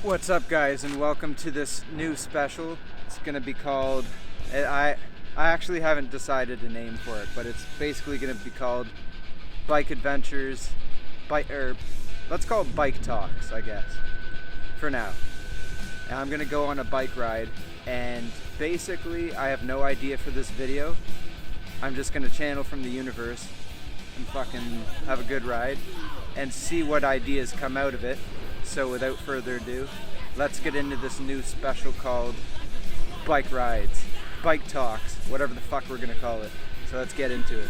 What's up, guys, and welcome to this new special. It's gonna be called, I actually haven't decided a name for it, but it's basically gonna be called Bike Adventures, let's call it Bike Talks, I guess, for now. And I'm gonna go on a bike ride, and basically I have no idea for this video. I'm just gonna channel from the universe and fucking have a good ride and see what ideas come out of it. So without further ado, let's get into this new special called Bike Rides, Bike Talks, whatever the fuck we're gonna call it. So let's get into it.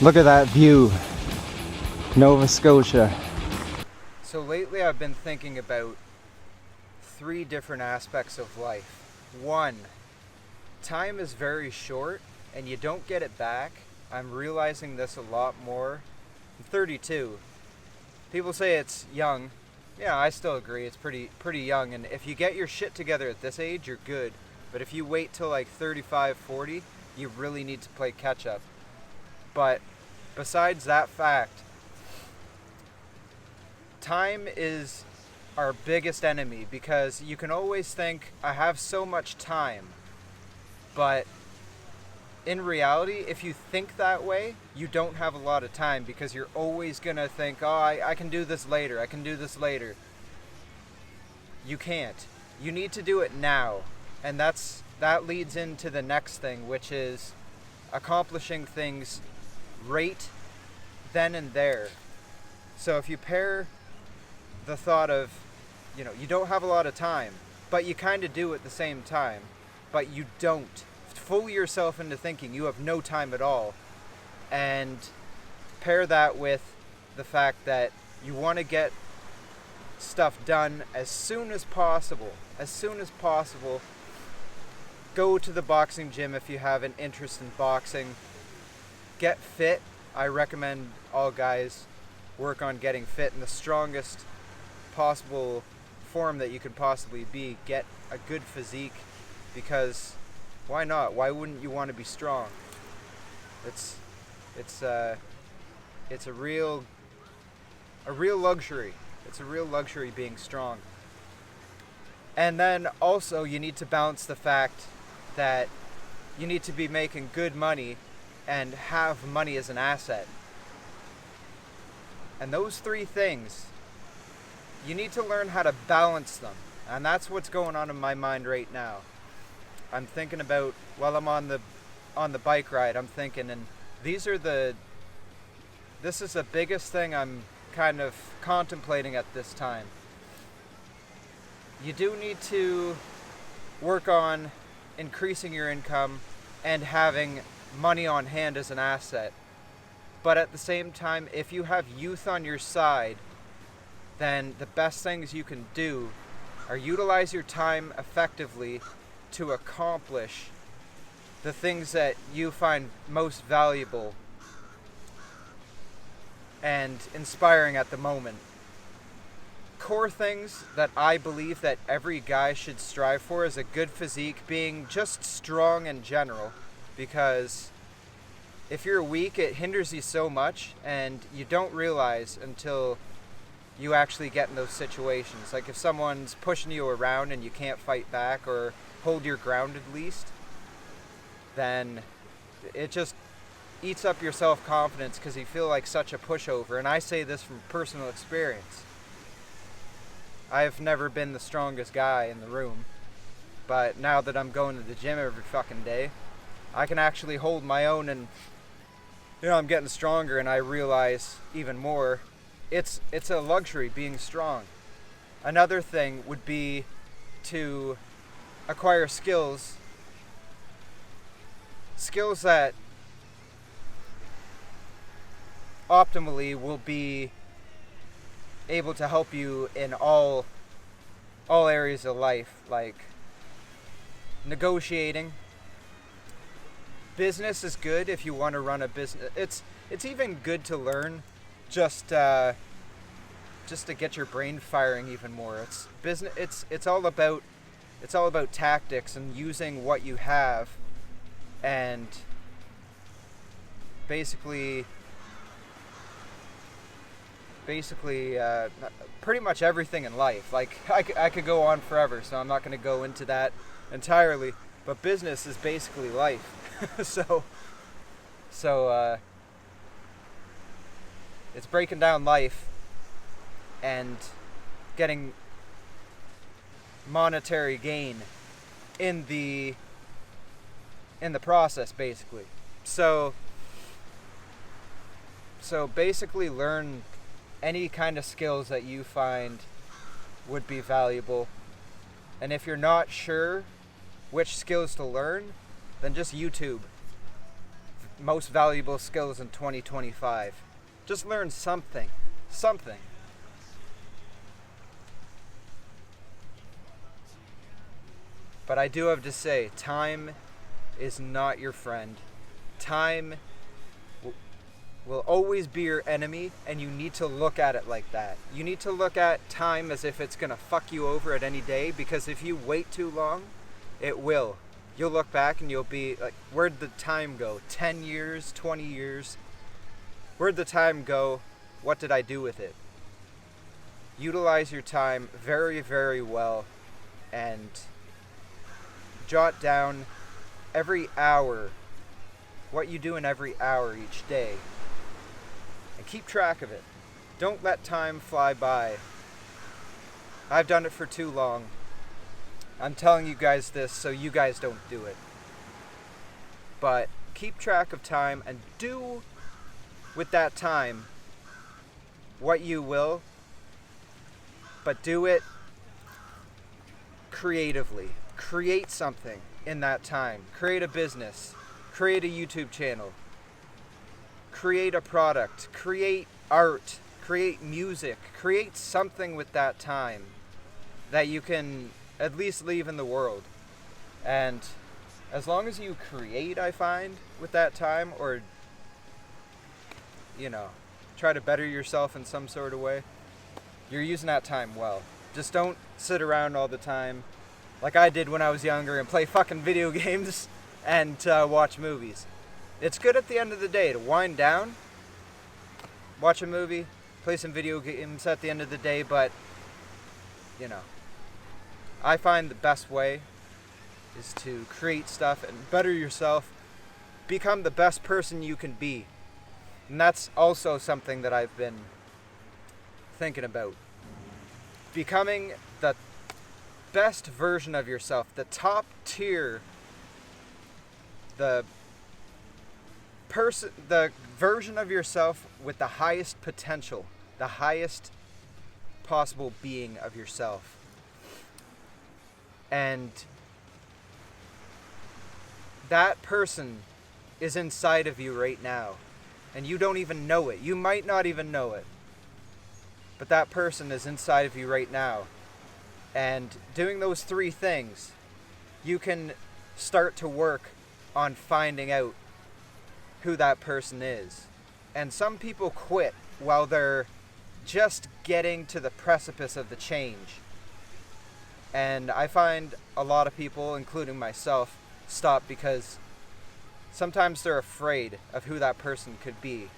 Look at that view, Nova Scotia. So lately I've been thinking about three different aspects of life. One, time is very short and you don't get it back. I'm realizing this a lot more. I'm 32. People say it's young. Yeah, I still agree. It's pretty young, and if you get your shit together at this age, you're good. But if you wait till like 35, 40, you really need to play catch up. But besides that fact, time is our biggest enemy, because you can always think, I have so much time. But in reality, if you think that way, you don't have a lot of time, because you're always going to think, oh, I can do this later, I can do this later. You can't. You need to do it now. And that leads into the next thing, which is accomplishing things right then and there. So if you pair the thought of, you don't have a lot of time, but you kind of do at the same time, but you don't. Fool yourself into thinking you have no time at all, and pair that with the fact that you want to get stuff done as soon as possible. Go to the boxing gym if you have an interest in boxing. Get fit. I recommend all guys work on getting fit in the strongest possible form that you could possibly be. Get a good physique, because why not? Why wouldn't you want to be strong? It's a real luxury. It's a real luxury being strong. And then also you need to balance the fact that you need to be making good money and have money as an asset. And those three things, you need to learn how to balance them. And that's what's going on in my mind right now. I'm thinking about, while I'm on the bike ride, I'm thinking, and this is the biggest thing I'm kind of contemplating at this time. You do need to work on increasing your income and having money on hand as an asset. But at the same time, if you have youth on your side, then the best things you can do are utilize your time effectively to accomplish the things that you find most valuable and inspiring at the moment. Core things that I believe that every guy should strive for is a good physique, being just strong in general, because if you're weak, it hinders you so much, and you don't realize until you actually get in those situations. Like if someone's pushing you around and you can't fight back or hold your ground at least, then it just eats up your self-confidence, because you feel like such a pushover. And I say this from personal experience. I've never been the strongest guy in the room, but now that I'm going to the gym every fucking day, I can actually hold my own, and I'm getting stronger, and I realize even more it's a luxury being strong. Another thing would be to acquire skills that optimally will be able to help you in all areas of life. Like negotiating. Business is good if you want to run a business. It's even good to learn just to get your brain firing even more. It's business. It's all about tactics and using what you have, and basically pretty much everything in life. Like I could go on forever, so I'm not going to go into that entirely. But business is basically life. so it's breaking down life and getting monetary gain in the process, basically. So basically learn any kind of skills that you find would be valuable. And if you're not sure which skills to learn, then just YouTube most valuable skills in 2025. Just learn something. But I do have to say, time is not your friend. Time will always be your enemy, and you need to look at it like that. You need to look at time as if it's gonna fuck you over at any day, because if you wait too long, it will. You'll look back and you'll be like, where'd the time go? 10 years, 20 years? Where'd the time go? What did I do with it? Utilize your time very, very well, and jot down every hour, what you do in every hour each day, and keep track of it. Don't let time fly by. I've done it for too long. I'm telling you guys this so you guys don't do it. But keep track of time and do with that time what you will, but do it creatively. Create something in that time. Create a business. Create a YouTube channel. Create a product. Create art. Create music. Create something with that time that you can at least leave in the world. And as long as you create, I find, with that time, or, try to better yourself in some sort of way, you're using that time well. Just don't sit around all the time like I did when I was younger and play fucking video games and watch movies. It's good at the end of the day to wind down, watch a movie, play some video games at the end of the day, but, I find the best way is to create stuff and better yourself, become the best person you can be. And that's also something that I've been thinking about. Becoming the best version of yourself, the top tier, the version of yourself with the highest potential, the highest possible being of yourself. And that person is inside of you right now, and you don't even know it. You might not even know it, but that person is inside of you right now. And doing those 3 things, you can start to work on finding out who that person is. And some people quit while they're just getting to the precipice of the change. And I find a lot of people, including myself, stop because sometimes they're afraid of who that person could be.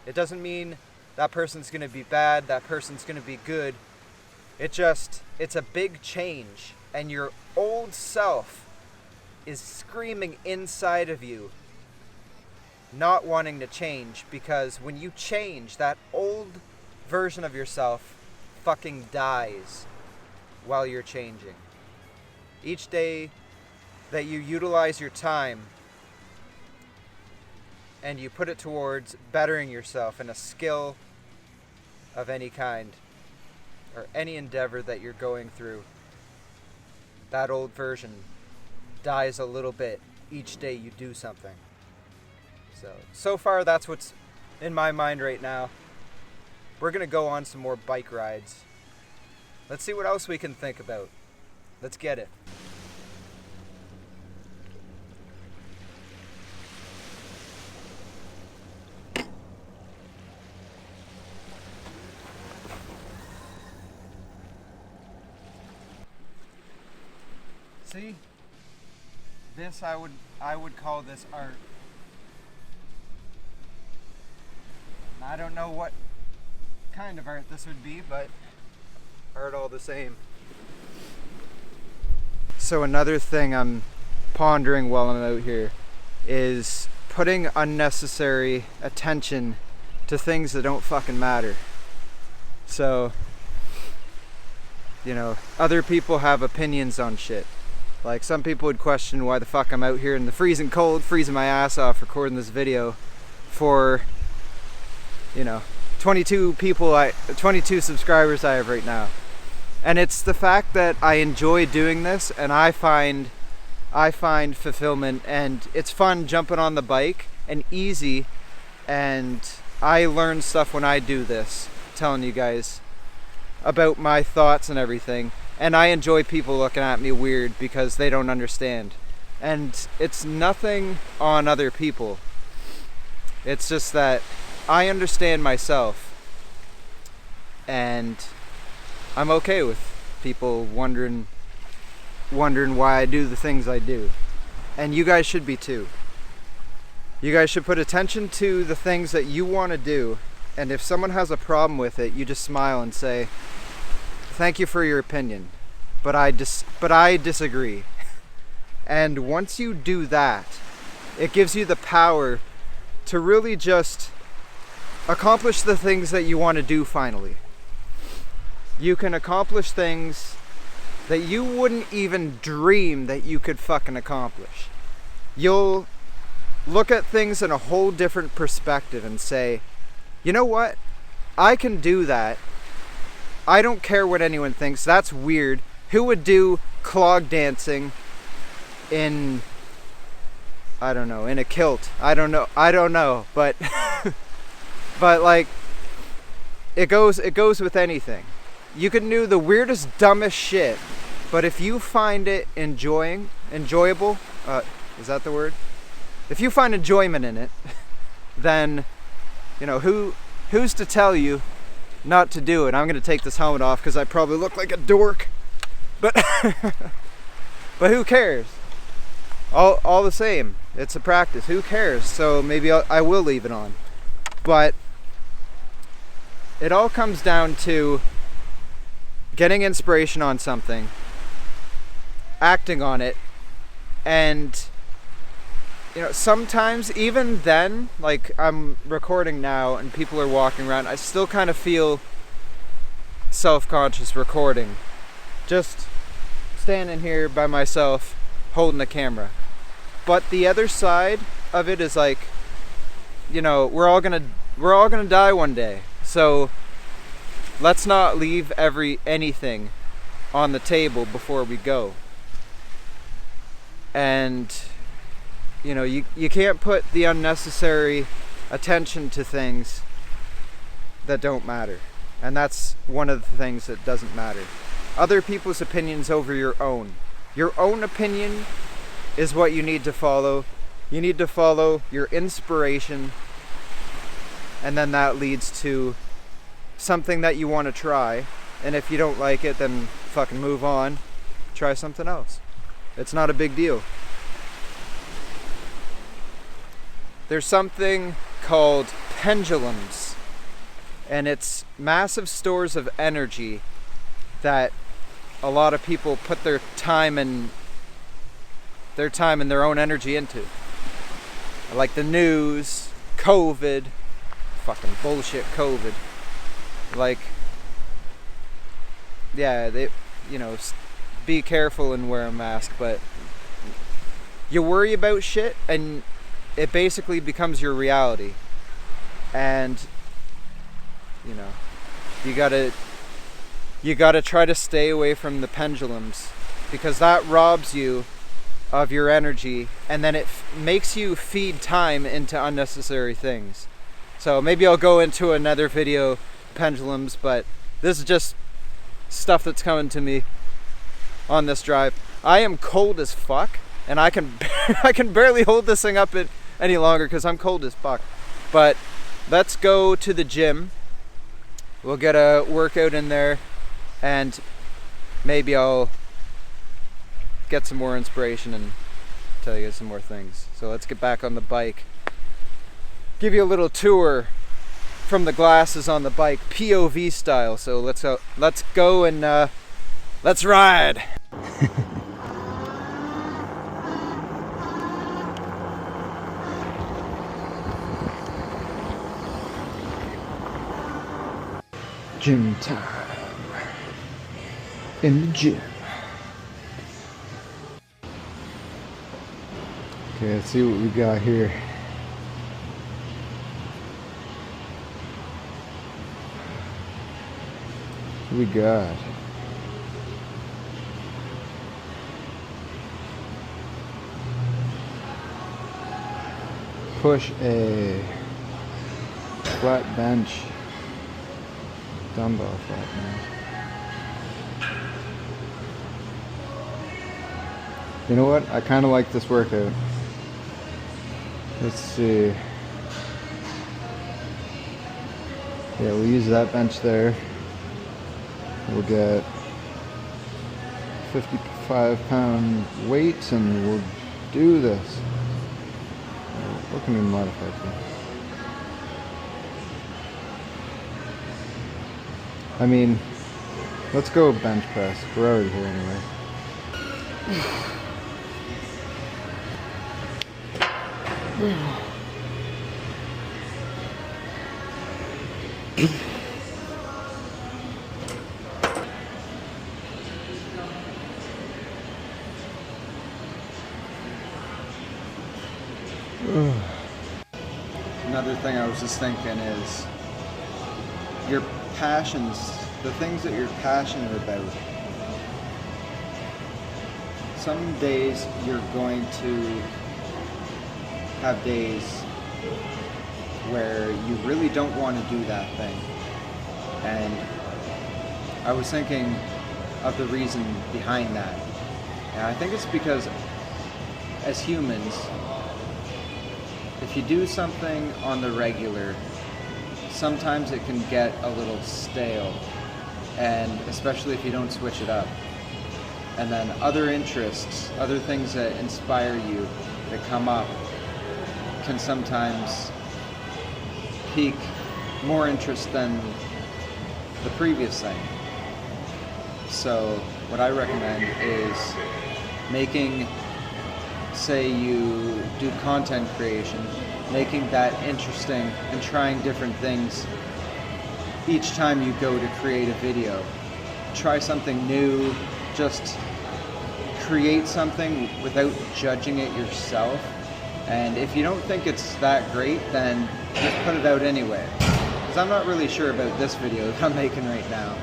It doesn't mean that person's going to be bad, that person's going to be good. It's a big change, and your old self is screaming inside of you, not wanting to change, because when you change, that old version of yourself fucking dies while you're changing. Each day that you utilize your time and you put it towards bettering yourself in a skill of any kind, or any endeavor that you're going through, that old version dies a little bit each day you do something. So far that's what's in my mind right now. We're going to go on some more bike rides. Let's see what else we can think about. Let's get it. See? This I would call this art. And I don't know what kind of art this would be, but art all the same. So another thing I'm pondering while I'm out here is putting unnecessary attention to things that don't fucking matter. So, you know, other people have opinions on shit. Like, some people would question why the fuck I'm out here in the freezing cold, freezing my ass off recording this video for, you know, 22 subscribers I have right now. And it's the fact that I enjoy doing this, and I find fulfillment, and it's fun jumping on the bike and easy, and I learn stuff when I do this, telling you guys about my thoughts and everything. And I enjoy people looking at me weird because they don't understand. And it's nothing on other people. It's just that I understand myself. And I'm okay with people wondering why I do the things I do. And you guys should be too. You guys should put attention to the things that you want to do. And if someone has a problem with it, you just smile and say, "Thank you for your opinion, but I disagree." And once you do that, it gives you the power to really just accomplish the things that you want to do finally. You can accomplish things that you wouldn't even dream that you could fucking accomplish. You'll look at things in a whole different perspective and say, you know what? I can do that. I don't care what anyone thinks. That's weird. Who would do clog dancing in, I don't know, in a kilt? I don't know, but but like it goes with anything. You can do the weirdest, dumbest shit, but if you find it enjoyable, is that the word? If you find enjoyment in it, then, you know, who's to tell you not to do it? I'm gonna take this helmet off because I probably look like a dork, but but who cares? All the same, it's a practice. Who cares? So maybe I will leave it on. But it all comes down to getting inspiration on something, acting on it, and, you know, sometimes even then, like I'm recording now and people are walking around, I still kind of feel self-conscious recording. Just standing here by myself holding the camera. But the other side of it is like, you know, we're all gonna die one day. So let's not leave anything on the table before we go. And, you know, you can't put the unnecessary attention to things that don't matter. And that's one of the things that doesn't matter. Other people's opinions over your own. Your own opinion is what you need to follow. You need to follow your inspiration, and then that leads to something that you want to try. And if you don't like it, then fucking move on. Try something else. It's not a big deal. There's something called pendulums, and it's massive stores of energy that a lot of people put their time and their own energy into. Like the news, COVID, fucking bullshit COVID. Like, yeah, be careful and wear a mask, but you worry about shit and it basically becomes your reality. And, you know, you gotta try to stay away from the pendulums, because that robs you of your energy, and then it makes you feed time into unnecessary things. So maybe I'll go into another video, pendulums, but this is just stuff that's coming to me on this drive. I am cold as fuck, and I can barely hold this thing up any longer because I'm cold as fuck. But let's go to the gym. We'll get a workout in there, and maybe I'll get some more inspiration and tell you some more things. So let's get back on the bike. Give you a little tour from the glasses on the bike, POV style. So let's go and let's ride. Gym time in the gym. Okay, let's see what we got here. What we got? Push a flat bench. Dumbbell flat bench. You know what? I kind of like this workout. Let's see. Yeah, we'll use that bench there. We'll get 55-pound weights and we'll do this. What can we modify to? I mean, let's go bench press. We're already here anyway. Another thing I was just thinking is your passions, the things that you're passionate about. Some days you're going to have days where you really don't want to do that thing. And I was thinking of the reason behind that. And I think it's because as humans, if you do something on the regular, sometimes it can get a little stale, and especially if you don't switch it up. And then other interests, other things that inspire you, that come up, can sometimes pique more interest than the previous thing. So what I recommend is making, say you do content creation, making that interesting and trying different things each time you go to create a video. Try something new, just create something without judging it yourself. And if you don't think it's that great, then just put it out anyway. Because I'm not really sure about this video that I'm making right now,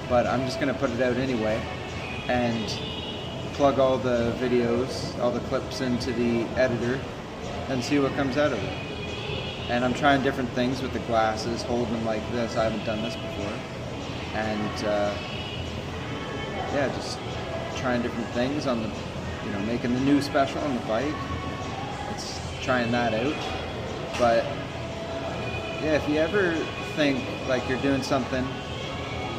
but I'm just going to put it out anyway and plug all the videos, all the clips into the editor and see what comes out of it. And I'm trying different things with the glasses, hold them like this. I haven't done this before. And yeah, just trying different things on the, making the new special on the bike. It's trying that out. But yeah, if you ever think like you're doing something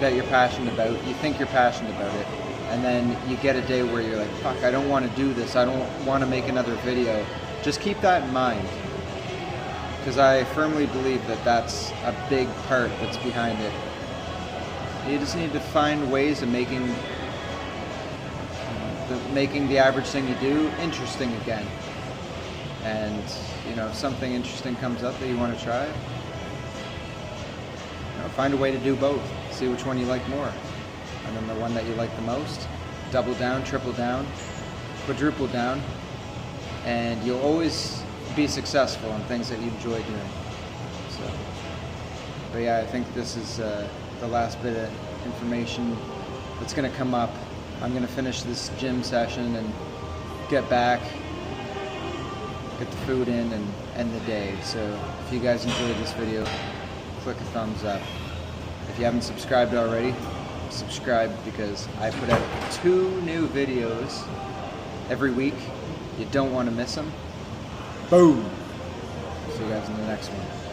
that you're passionate about, you think you're passionate about it, and then you get a day where you're like, fuck, I don't want to do this, I don't want to make another video, just keep that in mind. Because I firmly believe that that's a big part that's behind it. You just need to find ways of making the average thing you do interesting again. And if something interesting comes up that you want to try, find a way to do both. See which one you like more. And then the one that you like the most, double down, triple down, quadruple down, and you'll always be successful in things that you enjoy doing. So, but yeah, I think this is the last bit of information that's going to come up. I'm going to finish this gym session and get back, get the food in, and end the day. So if you guys enjoyed this video, click a thumbs up. If you haven't subscribed already, subscribe, because I put out 2 new videos every week. You don't want to miss them. Boom! See you guys in the next one.